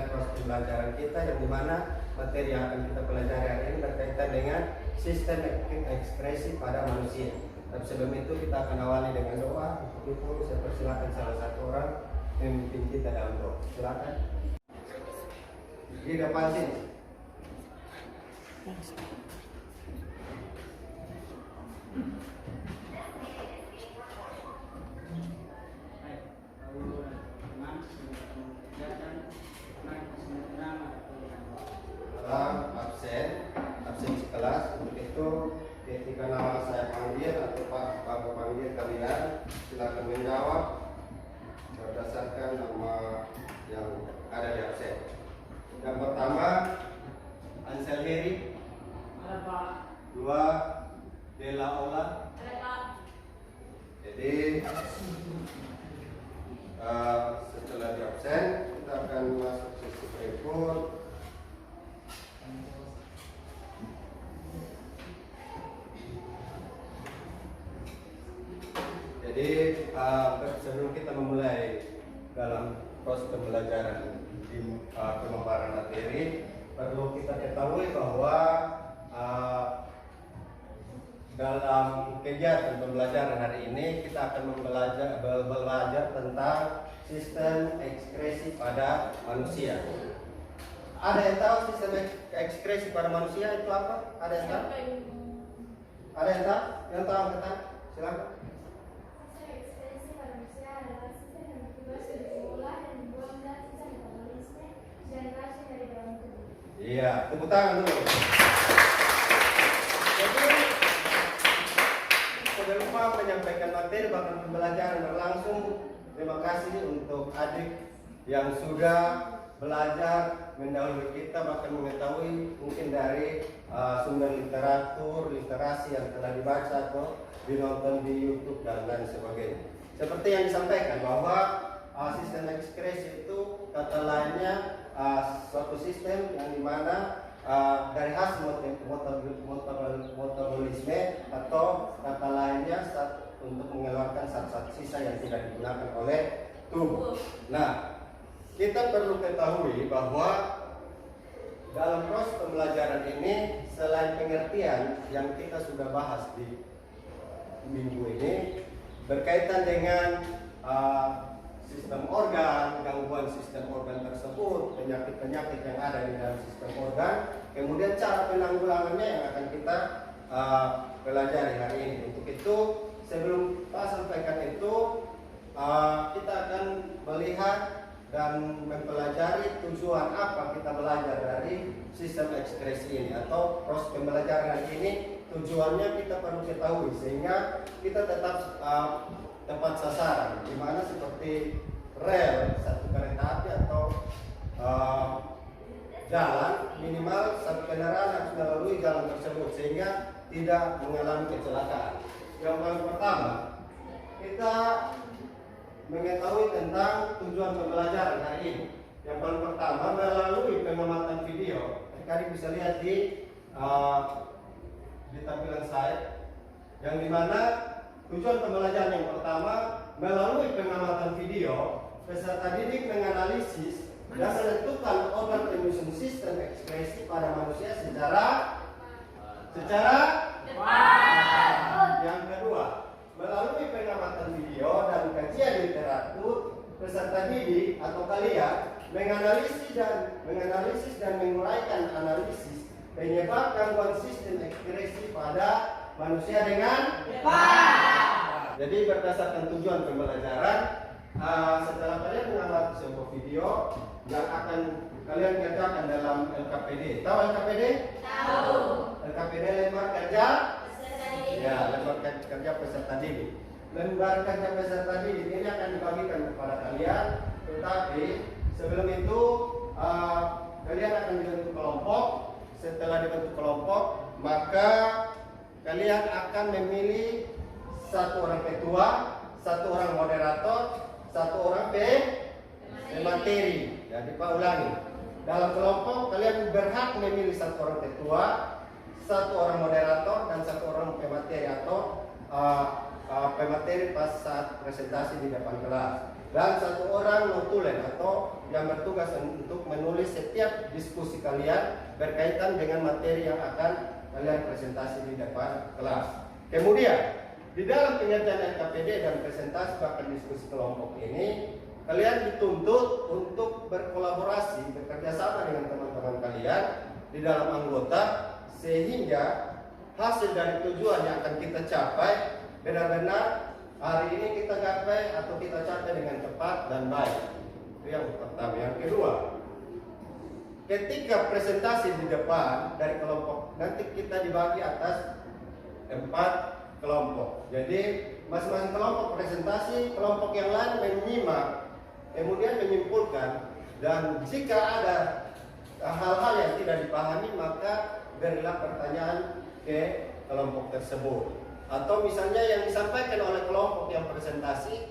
memulai proses pembelajaran kita, yang dimana materi yang akan kita pelajari hari ini berkaitan dengan sistem ekspresi pada manusia. Tapi sebelum itu kita akan awali dengan doa. Untuk itu saya persilakan salah satu orang memimpin kita dalam doa. Silakan. Di depan sini. absen sekelas. Untuk itu ketika nama saya panggil atau Pak panggil kalian, silakan menjawab berdasarkan nama yang ada di absen. Yang pertama Ansel Heri. Ada Pak. Dua Dela Ola. Ada Pak. Jadi setelah di absen kita akan masuk sesi report. Jadi sebelum kita memulai dalam proses pembelajaran di pemaparan materi, perlu kita ketahui bahwa dalam kegiatan pembelajaran hari ini kita akan belajar tentang sistem ekspresi pada manusia. Ada yang tahu sistem ekspresi pada manusia itu apa? Ada yang tahu? Ada yang tahu? Yang tahu angkat? Silakan. Iya, tepuk tangan dulu. Jadi sebelum menyampaikan materi bahkan pembelajaran berlangsung, terima kasih untuk adik yang sudah belajar mendahului kita, bahkan mengetahui mungkin dari sumber literatur, literasi yang telah dibaca atau dinonton di YouTube dan lain sebagainya. Seperti yang disampaikan bahwa sistem ekspresi itu kata lainnya suatu sistem yang dimana dari hasil metabolisme atau kata lainnya untuk mengeluarkan zat-zat sisa yang tidak digunakan oleh tubuh. Nah, kita perlu ketahui bahwa dalam proses pembelajaran ini selain pengertian yang kita sudah bahas di minggu ini berkaitan dengan sistem organ, gangguan sistem organ tersebut, penyakit-penyakit yang ada di dalam sistem organ, kemudian cara penanggulangannya yang akan kita pelajari hari ini. Untuk itu, sebelum Pak sampaikan itu, kita akan melihat dan mempelajari tujuan apa kita belajar dari sistem ekspresi ini atau proses pembelajaran hari ini. Tujuannya kita perlu ketahui sehingga kita tetap tepat sasaran, di mana seperti rel satu kereta api atau jalan, minimal satu kendaraan harus melalui jalan tersebut sehingga tidak mengalami kecelakaan. Yang paling pertama, kita mengetahui tentang tujuan pembelajaran hari ini. Yang paling pertama melalui pengamatan video. Tadi bisa lihat di tampilan slide, yang dimana tujuan pembelajaran yang pertama melalui pengamatan video, peserta didik menganalisis dan menentukan organ immune sistem ekspresi pada manusia secara tepat. Yang kedua, melalui pengamatan video dan kajian literatur, peserta didik atau kalian menganalisis dan menguraikan analisis penyebab gangguan sistem ekspresi pada manusia dengan tepat. Jadi berdasarkan tujuan pembelajaran, setelah kalian mengamati sebuah video yang akan kalian kerjakan dalam LKPD. Tahu LKPD? Tahu. LKPD lembar kerja peserta didik. Ya, lembar kerja peserta didik. Lembar kerja peserta didik ini akan dibagikan kepada kalian. Tetapi sebelum itu kalian akan dibentuk kelompok. Setelah dibentuk kelompok, maka kalian akan memilih satu orang ketua, satu orang moderator, satu orang pemateri. Jadi Pak ulangi. Dalam kelompok kalian berhak memilih satu orang ketua, satu orang moderator, dan satu orang pemateri atau pemateri pas saat presentasi di depan kelas. Dan satu orang notulen atau yang bertugas untuk menulis setiap diskusi kalian berkaitan dengan materi yang akan kalian presentasi di depan kelas. Kemudian, di dalam pengerjaan LKPD dan presentasi bahkan diskusi kelompok ini, kalian dituntut untuk berkolaborasi, bekerja sama dengan teman-teman kalian di dalam anggota, sehingga hasil dari tujuan yang akan kita capai benar-benar hari ini kita capai atau kita capai dengan cepat dan baik. Itu yang pertama. Yang kedua, ketika presentasi di depan dari kelompok, nanti kita dibagi atas 4 kelompok. Jadi masing-masing kelompok presentasi, kelompok yang lain menyimak, kemudian menyimpulkan, dan jika ada hal-hal yang tidak dipahami maka berilah pertanyaan ke kelompok tersebut. Atau misalnya yang disampaikan oleh kelompok yang presentasi,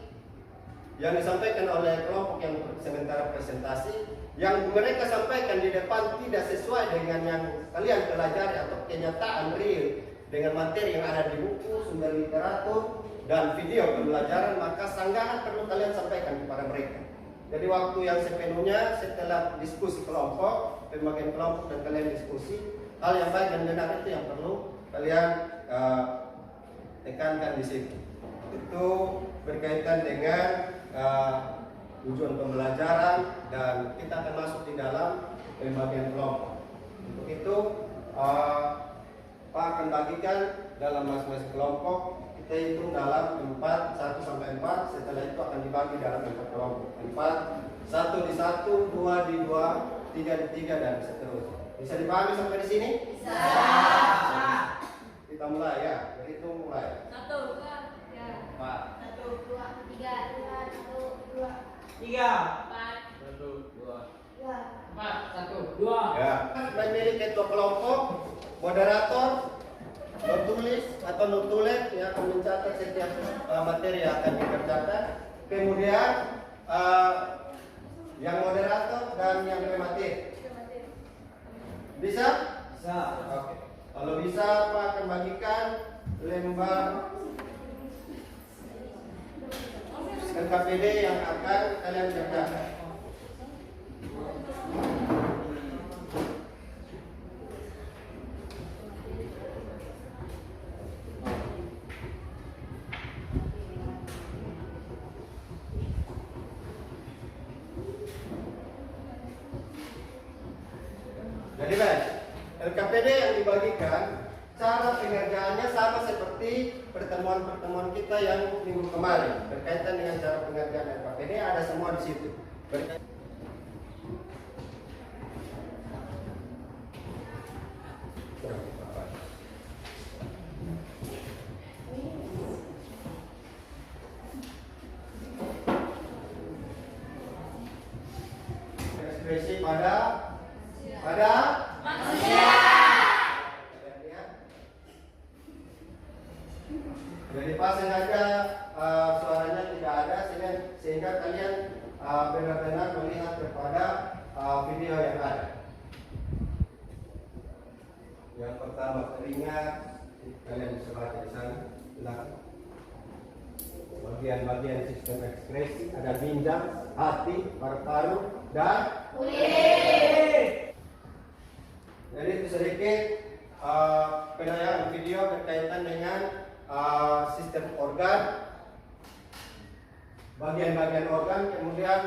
yang disampaikan oleh kelompok yang sementara presentasi, yang mereka sampaikan di depan tidak sesuai dengan yang kalian pelajari atau kenyataan real dengan materi yang ada di buku, sumber literatur, dan video pembelajaran, maka sanggahan perlu kalian sampaikan kepada mereka. Jadi waktu yang sepenuhnya setelah diskusi kelompok, pembagian kelompok dan kalian diskusi, hal yang baik dan benar itu yang perlu kalian tekankan di situ. Itu berkaitan dengan tujuan pembelajaran, dan kita akan masuk di dalam pembagian kelompok. Untuk itu Pak akan bagikan dalam masing-masing kelompok. Kita hitung dalam 4, 1 sampai 4. Setelah itu akan dibagi dalam 4 kelompok. 4, 1 di 1, 2 di 2, 3 di 3, dan seterusnya. Bisa dipahami sampai di sini? Bisa. Kita mulai ya. Berhitung mulai. 1, 2, 3, 4, 1, 2, 3, 1, 2, 3, 4, 1, 2, 4, 1, 2. Ya. Memilih ketua kelompok, moderator, penulis atau nutulet yang akan mencatat setiap materi yang akan dikerjakan. Kemudian yang moderator dan yang pemateri. Bisa? Bisa. Oke. Kalau bisa, Pak akan bagikan lembar LKPD yang akan kalian kerjakan. Jadi baik, LKPD yang dibagikan, cara pengerjaannya sama seperti pertemuan-pertemuan kita yang minggu kemarin. Berkaitan dengan cara pengerjaan LKPD ada semua di situ. Ekspresi pada Manusia. Jadi pas sengaja suaranya tidak ada sehingga kalian benar-benar melihat kepada video yang ada. Yang pertama telinga, kalian bisa baca di sana. Silakan. Bagian-bagian sistem ekspresi ada ginjal, hati, paru-paru, dan Kulit. Jadi itu sedikit penayangan video berkaitan dengan sistem organ, bagian-bagian organ, kemudian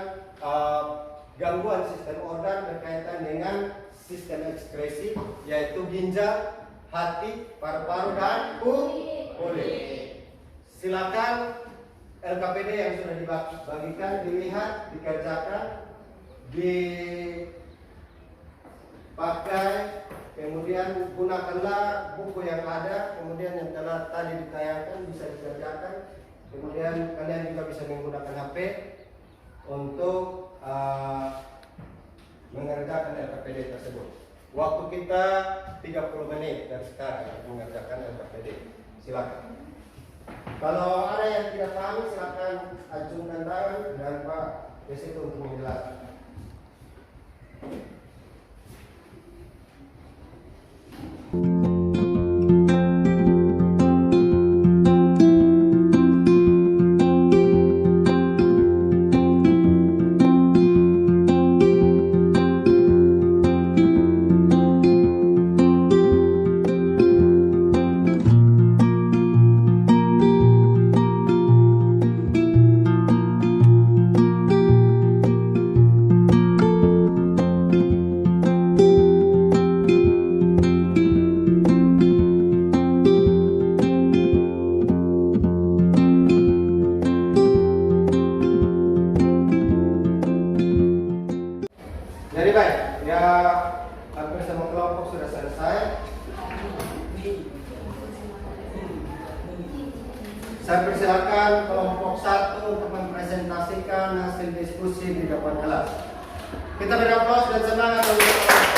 gangguan sistem organ berkaitan dengan sistem ekspresi, yaitu ginjal, hati, paru-paru, dan kulit. Silakan LKPD yang sudah dibagikan dilihat, dikerjakan, dipakai, kemudian gunakanlah buku yang ada, kemudian yang telah tadi ditayangkan bisa dikerjakan, kemudian kalian juga bisa menggunakan HP untuk mengerjakan LKPD tersebut. Waktu kita 30 menit dari sekarang untuk mengerjakan LKPD. Silakan. Kalau ada yang tidak paham, silakan acungkan tangan dan Pak di situ untuk menjelaskan. Ya, hampir semua kelompok sudah selesai. Saya persilakan kelompok 1 untuk mempresentasikan hasil diskusi di depan kelas. Kita beri aplaus dan semangat untuk kelompok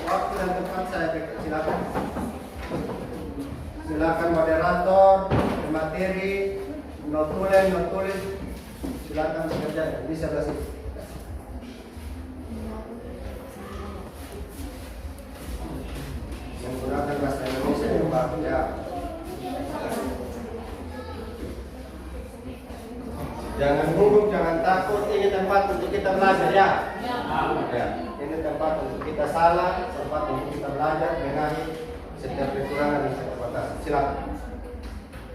1. Waktu dan tempat saya silakan. Silakan moderator, materi, notulen, silakan bekerja di sebelah sini. Menggunakan bahasa Indonesia yang baru ya. Jangan gugup, jangan takut. Ini tempat untuk kita belajar ya. Ya. Ini tempat untuk kita salah, tempat untuk kita belajar, benahi setiap kekurangan dan keterbatasan. Silakan.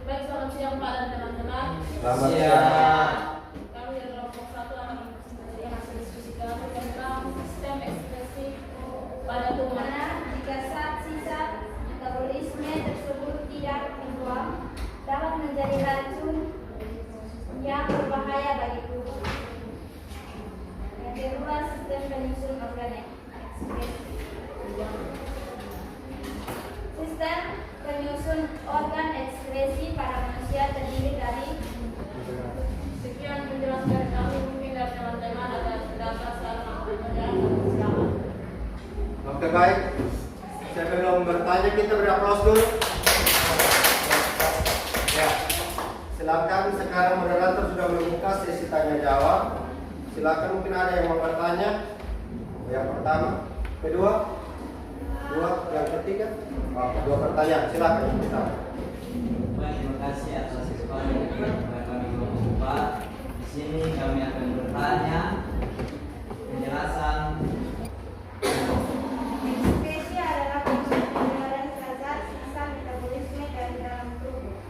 Baik, selamat siang Pak dan teman-teman. Selamat siang. Kami dari kelompok 1 akan mempresentasikan hasil diskusi kami tentang sistem ekspresi pada tumbuhan. Jika zat-sisa metabolisme tersebut tidak dibuang, dapat menjadi racun yang berbahaya bagi tubuh. Yang kedua, sistem penyusun organ ekspresi. Sistem penyusun organ ekspresi pada manusia terdiri dari Sekian penjelasan kami, mungkin dari teman-teman ada salah penjelasan. Oke, baik. Saya belum bertanya, kita beri aplaus dulu. Ya. Silakan, sekarang moderator sudah membuka sesi tanya jawab. Silakan, mungkin ada yang mau bertanya. Yang pertama, kedua, yang ketiga. Dua pertanyaan. Silakan yang pertama. Baik, terima kasih atas kesempatan kepada kami kelompok 4. Di sini kami akan bertanya penjelasan. ekspresi adalah proses pengeluaran zat sisa metabolisme dari dalam tubuh.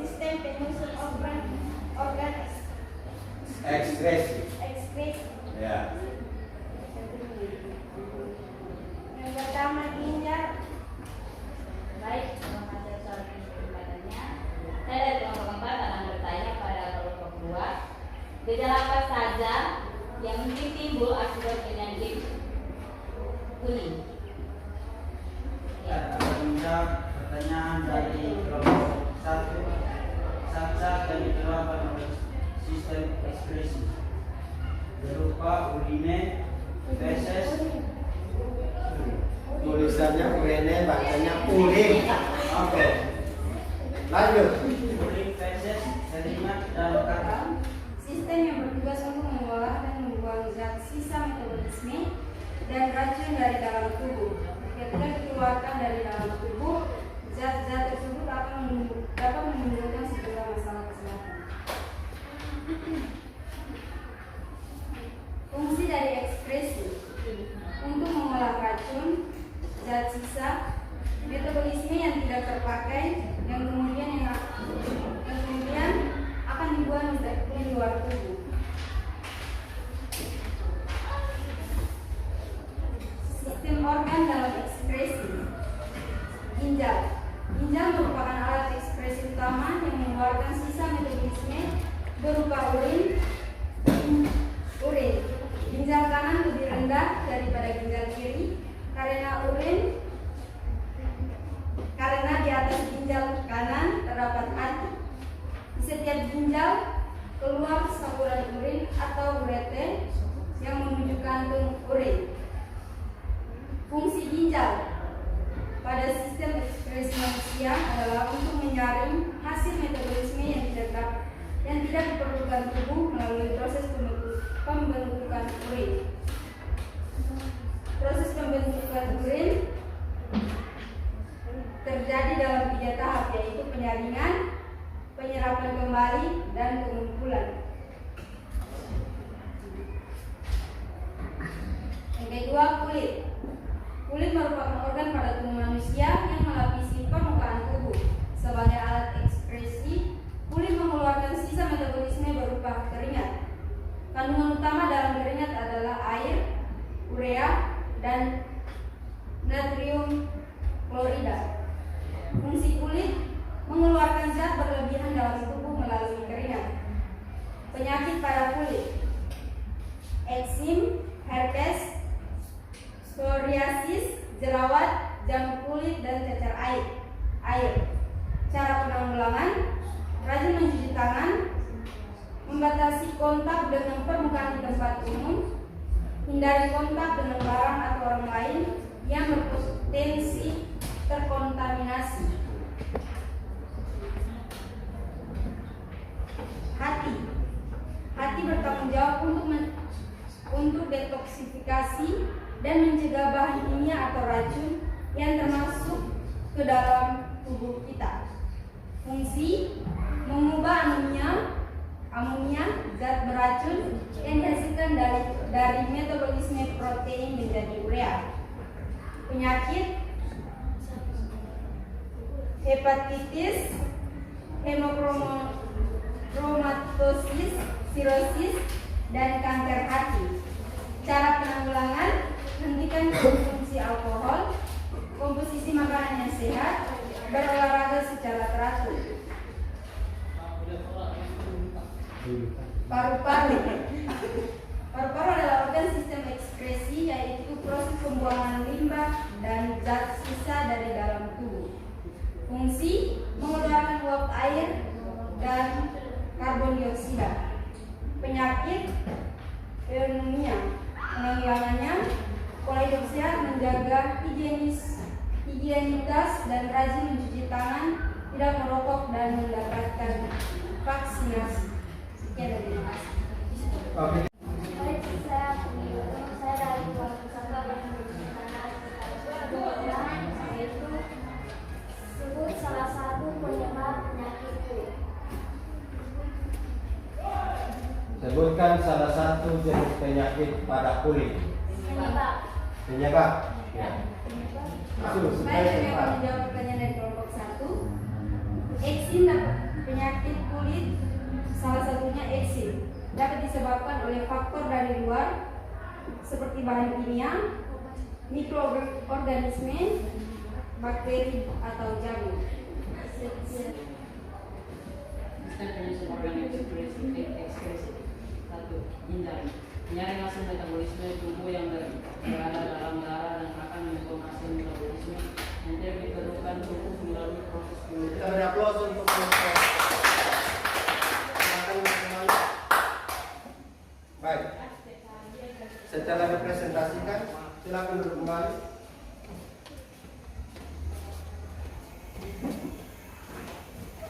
Sistem penyusun organ Ekspresi. ekspresi. Ya. Yang pertama, ginjal. Baik, terima kasih atas kesempatannya. Saya dari kelompok 4 akan bertanya pada kelompok 2. Gejala apa saja yang mungkin timbul akibat penyakit kuning? Ya, menjawab pertanyaan dari kelompok 1. Zat-zat yang dikeluarkan oleh sistem ekspresi berupa urine, feses. Tulisannya urine, bacanya urin. Oke. Lanjut. Urin, feses, sedimen, dan kakak. Sistem yang bertugas untuk mengolah dan membuang zat sisa metabolisme dan racun dari dalam tubuh. Ketika dikeluarkan dari dalam tubuh, zat-zat tersebut dapat menimbulkan sejumlah masalah kesehatan. Fungsi dari ekspresi untuk mengolah racun, zat sisa, metabolisme yang tidak terpakai, yang kemudian akan dibuang di luar tubuh. Sistem organ dalam ekspresi. Ginjal. Ginjal merupakan alat ekspresi utama yang mengeluarkan sisa metabolisme berupa urin. Ginjal kanan lebih rendah daripada ginjal kiri karena di atas ginjal kanan terdapat hati. Di setiap ginjal keluar saluran urin atau urete yang menuju kantung urin. Fungsi ginjal pada sistem ekspresi manusia adalah untuk menyaring hasil metabolisme yang tidak diperlukan tubuh melalui proses pembentukan urin. Proses pembentukan urin terjadi dalam 3 tahap, yaitu penyaringan, penyerapan kembali, dan pengumpulan. Yang kedua, kulit. Kulit merupakan organ pada tubuh manusia yang melapisi permukaan tubuh. Sebagai alat ekspresi, kulit mengeluarkan sisa metabolisme berupa keringat. Kandungan utama dalam keringat adalah air, urea, dan natrium klorida. Fungsi kulit mengeluarkan zat berlebihan dalam tubuh melalui keringat. penyakit pada kulit, eksim, herpes, psoriasis, jerawat, jamur kulit, dan cacar air. Cara penanggulangan: rajin mencuci tangan, membatasi kontak dengan permukaan di tempat umum, hindari kontak dengan barang atau orang lain yang berpotensi terkontaminasi. Hati bertanggung jawab untuk detoksifikasi dan mencegah bahan kimia atau racun yang termasuk ke dalam tubuh kita. Fungsi: mengubah amonia, zat beracun yang dihasilkan dari metabolisme protein menjadi urea. Penyakit: hepatitis, hemochromatosis, sirosis, dan kanker hati. Cara penanggulangan: hentikan konsumsi alkohol, komposisi makanan yang sehat, berolahraga secara teratur. Paru-paru adalah organ sistem ekskresi, yaitu proses pembuangan limbah dan zat sisa dari dalam tubuh. Fungsi: mengeluarkan uap air dan karbon dioksida. Penyakit: pneumonia. Penanggulangannya: pola hidup sehat, menjaga higienitas dan rajin mencuci tangan, tidak merokok, dan mendapatkan vaksinasi. Sekian dan terima kasih. Oke. Baik, saya dari kelompok 1 yaitu sebut salah satu penyebab penyakit kulit. Sebutkan salah satu jenis penyakit pada kulit. Penyebab. Ya. Baik, kami akan menjawab pertanyaan dari kelompok 1. Eksim penyakit kulit, salah satunya eksim, dapat disebabkan oleh faktor dari luar seperti bahan kimia, mikroorganisme, bakteri, atau jamur. Mekanisme organisme ekskresi. 1. Hindari. Menyaring hasil metabolisme tubuh yang berada dalam darah dan akan mendukung hasil metabolisme yang tidak diperlukan tubuh melalui proses Kita penyusupan. beri aplaus untuk kelompok. Silakan semuanya. Baik. Setelah dipresentasikan, silakan duduk kembali.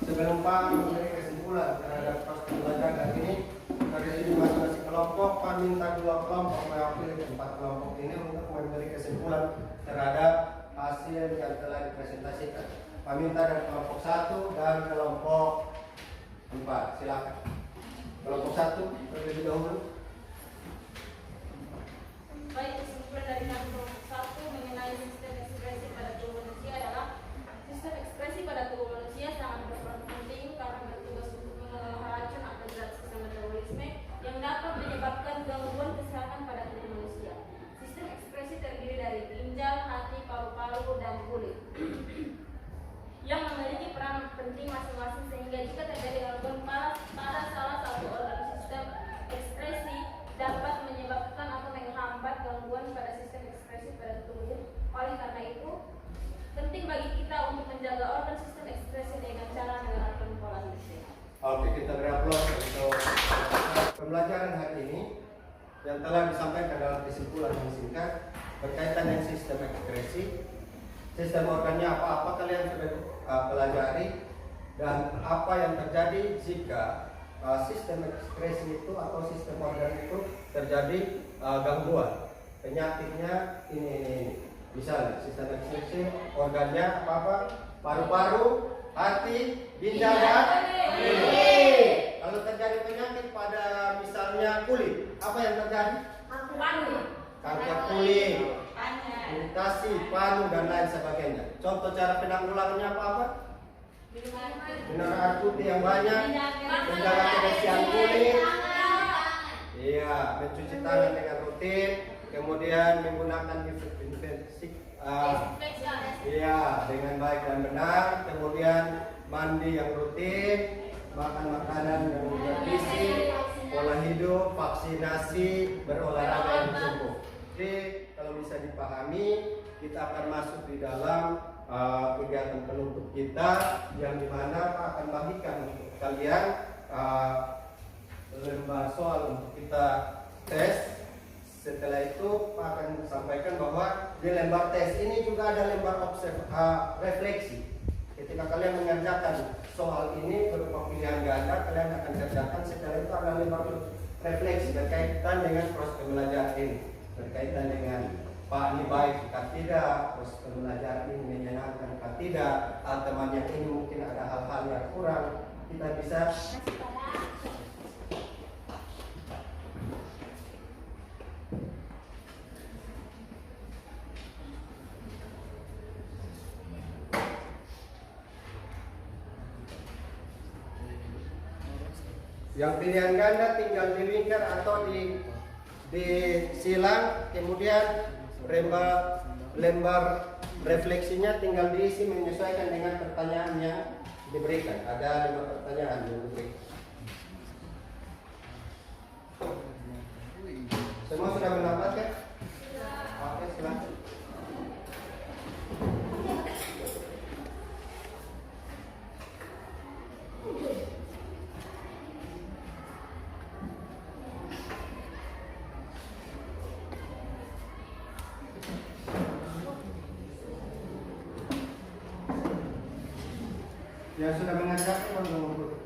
Sebelum Pak memberi kesimpulan terhadap proses pembelajaran ini, dari sini masing-masing kelompok, Pak minta 2 kelompok mewakili 4 kelompok ini untuk memberi kesimpulan terhadap hasil yang telah dipresentasikan. Pak minta dari kelompok 1 dan kelompok 4. Silakan. Kelompok 1 terlebih dahulu. Baik, kesimpulan dari kami kelompok 1 mengenai sistem ekspresi pada tubuh manusia adalah sistem ekspresi pada tubuh manusia sangat berperan penting karena bertugas untuk mengelola racun atau zat sisa metabolisme yang dapat menyebabkan gangguan kesehatan pada tubuh manusia. Sistem ekspresi terdiri dari ginjal, hati, paru-paru, dan kulit yang memiliki peran penting masing-masing, sehingga jika terjadi gangguan pada salah satu organ sistem ekspresi dapat menyebabkan atau menghambat gangguan pada sistem ekspresi pada tubuh. Oleh karena itu, penting bagi kita untuk menjaga organ sistem ekspresi dengan cara menerapkan pola hidup sehat. Oke, kita beri aplaus untuk pembelajaran hari ini yang telah disampaikan dalam kesimpulan yang singkat berkaitan dengan sistem ekspresi. Sistem organnya apa kalian sudah pelajari, dan apa yang terjadi jika sistem ekspresi itu atau sistem organ itu terjadi gangguan. Penyakitnya ini. Misalnya sistem ekspresi organnya apa? Paru-paru, hati, ginjal, dan kulit. Kalau terjadi penyakit pada misalnya kulit, apa yang terjadi? Kanker kulit, iritasi, panu, dan lain sebagainya. Contoh cara penanggulangannya apa? Minum air putih yang banyak, menjaga kebersihan kulit, iya, mencuci tangan dengan rutin, kemudian menggunakan disinfeksi, iya, dengan baik dan benar, kemudian mandi yang rutin, makan makanan yang bergizi, pola hidup, vaksinasi, berolahraga yang cukup. Jadi kalau bisa dipahami, kita akan masuk di dalam kegiatan penutup kita yang dimana Pak akan bagikan untuk kalian lembar soal untuk kita tes. Setelah itu Pak akan sampaikan bahwa di lembar tes ini juga ada lembar refleksi. Ketika kalian mengerjakan soal ini berupa pilihan ganda, kalian akan kerjakan. Setelah itu ada lembar refleksi berkaitan dengan proses pembelajaran ini, berkaitan dengan Pak ini baik jika tidak, proses pembelajaran ini menyenangkan jika tidak, teman yang ini mungkin ada hal-hal yang kurang, kita bisa yang pilihan ganda tinggal di lingkar atau di silang, kemudian lembar refleksinya tinggal diisi menyesuaikan dengan pertanyaan yang diberikan. Ada 5 pertanyaan yang diberikan. Semua sudah mendapatkan? Oke, silakan. Yang sudah mengajarkan menunggu.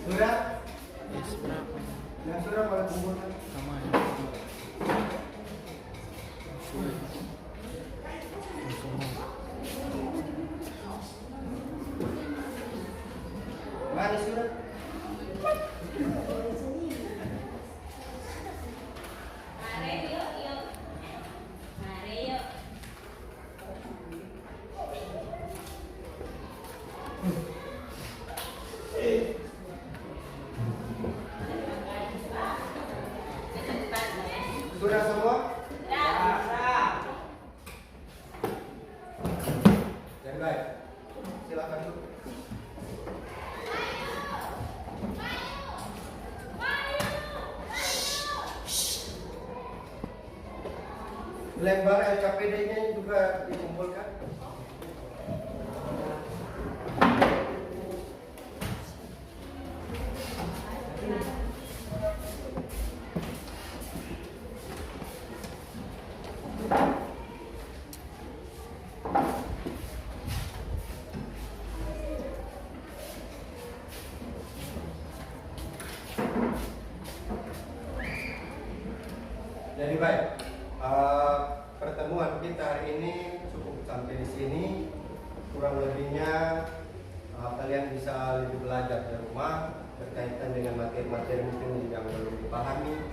Sudah? Yang sudah pada kumpulkan? Mana sudah? Mari yuk. Mari yuk. Sudah semua? Yang baik. Silakan dulu. Lembar LKPD-nya juga dikumpulkan. Jadi baik, pertemuan kita hari ini cukup sampai di sini. Kurang lebihnya kalian bisa lebih belajar di rumah berkaitan dengan materi-materi mungkin yang belum dipahami,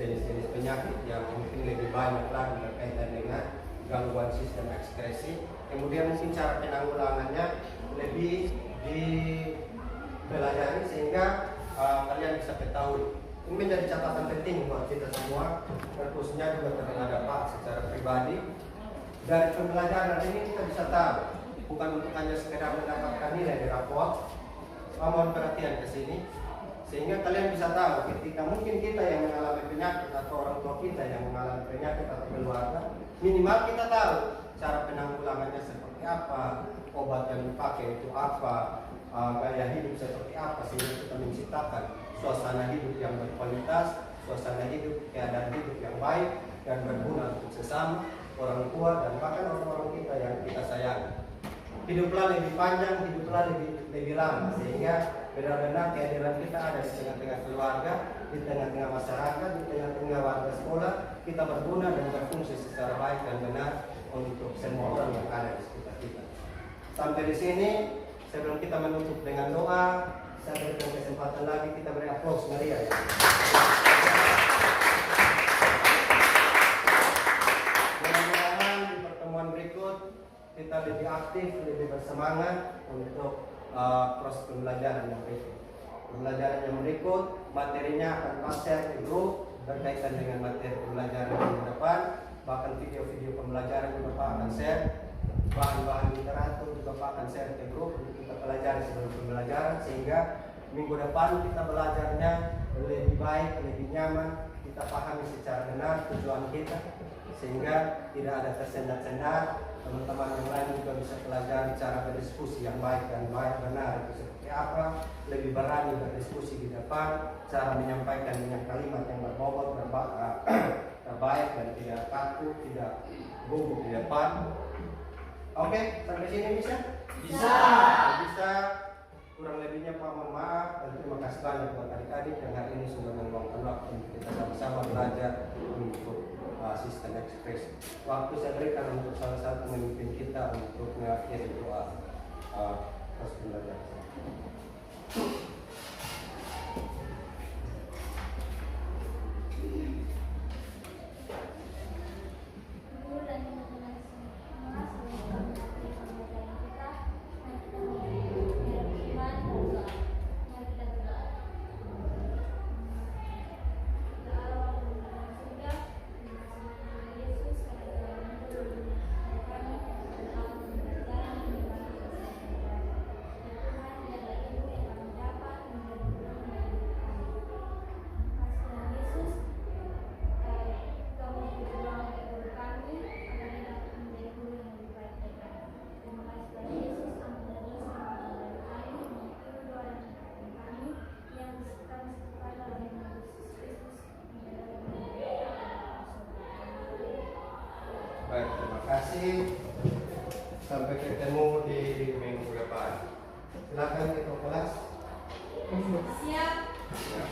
jenis-jenis penyakit yang mungkin lebih banyak lagi berkaitan dengan gangguan sistem ekskresi. Kemudian mungkin cara penanggulangannya lebih dipelajari sehingga kalian bisa ketahui. Ini menjadi catatan penting buat kita semua, khususnya juga terhadap Pak secara pribadi. Dari pembelajaran ini kita bisa tahu, bukan untuk hanya sekedar mendapatkan nilai di raport, mohon perhatian ke sini, sehingga kalian bisa tahu ketika mungkin kita yang mengalami penyakit atau orang tua kita yang mengalami penyakit atau keluarga, minimal kita tahu cara penanggulangannya seperti apa, obat yang dipakai itu apa, gaya hidup seperti apa, sehingga kita menciptakan suasana hidup yang berkualitas, suasana hidup, keadaan hidup yang baik dan berguna untuk sesama, orang tua dan bahkan orang-orang kita yang kita sayangi. Hiduplah lebih panjang, hiduplah lebih lama, sehingga benar-benar kehadiran kita ada di tengah-tengah keluarga, di tengah-tengah masyarakat, di tengah-tengah warga sekolah, kita berguna dan berfungsi secara baik dan benar untuk semua orang yang ada di sekitar kita. Sampai di sini, sebelum kita menutup dengan doa, saya berikan kesempatan lagi, kita beri aplaus meriah. Mudah-mudahan kita lebih aktif, lebih bersemangat untuk proses pembelajaran yang berikut. Pembelajaran yang berikut materinya akan share di grup berkaitan dengan materi pembelajaran yang depan, bahkan video-video pembelajaran juga Bapak akan share, bahan-bahan literatur juga Bapak akan share ke grup untuk kita pelajari sebelum pembelajaran, sehingga minggu depan kita belajarnya lebih baik, lebih nyaman, kita pahami secara benar tujuan kita, sehingga tidak ada tersendat-sendat. Teman-teman yang lain juga bisa pelajari cara berdiskusi yang baik dan benar itu seperti apa, lebih berani berdiskusi di depan, cara menyampaikan dengan kalimat yang berbobot, terbaik dan tidak kaku, tidak gugup di depan. Oke, sampai sini bisa? Bisa. Bisa. Kurang lebihnya Pak mohon maaf dan terima kasih banyak buat adik-adik yang hari ini sudah meluangkan waktu untuk kita sama-sama belajar untuk sistem ekspresi. Waktu saya berikan untuk salah satu pemimpin kita untuk mengakhiri doa proses pembelajaran. Guru dan teman-teman semua, semoga berkati pembelajaran kita. Mari kita beriman dan doa. Mari kita berdoa. Ya Allah, Bapa di dalam surga, Yesus, kami telah menunggu kami dalam pembelajaran di dalam proses pembelajaran. Ya Tuhan, biarlah ilmu yang kami dapat menjadi guru bagi kami. Tuhan Yesus, kami berdoa untuk guru kami agar dia dapat menjadi guru yang lebih baik dari kami. Terima kasih Tuhan Yesus, ampunilah dosa dari kami, mengampuni doa dan kami yang kami kepada oleh Yesus Kristus. Baik, terima kasih. Sampai ketemu di minggu depan. Silakan kita kelas. Siap. Ya.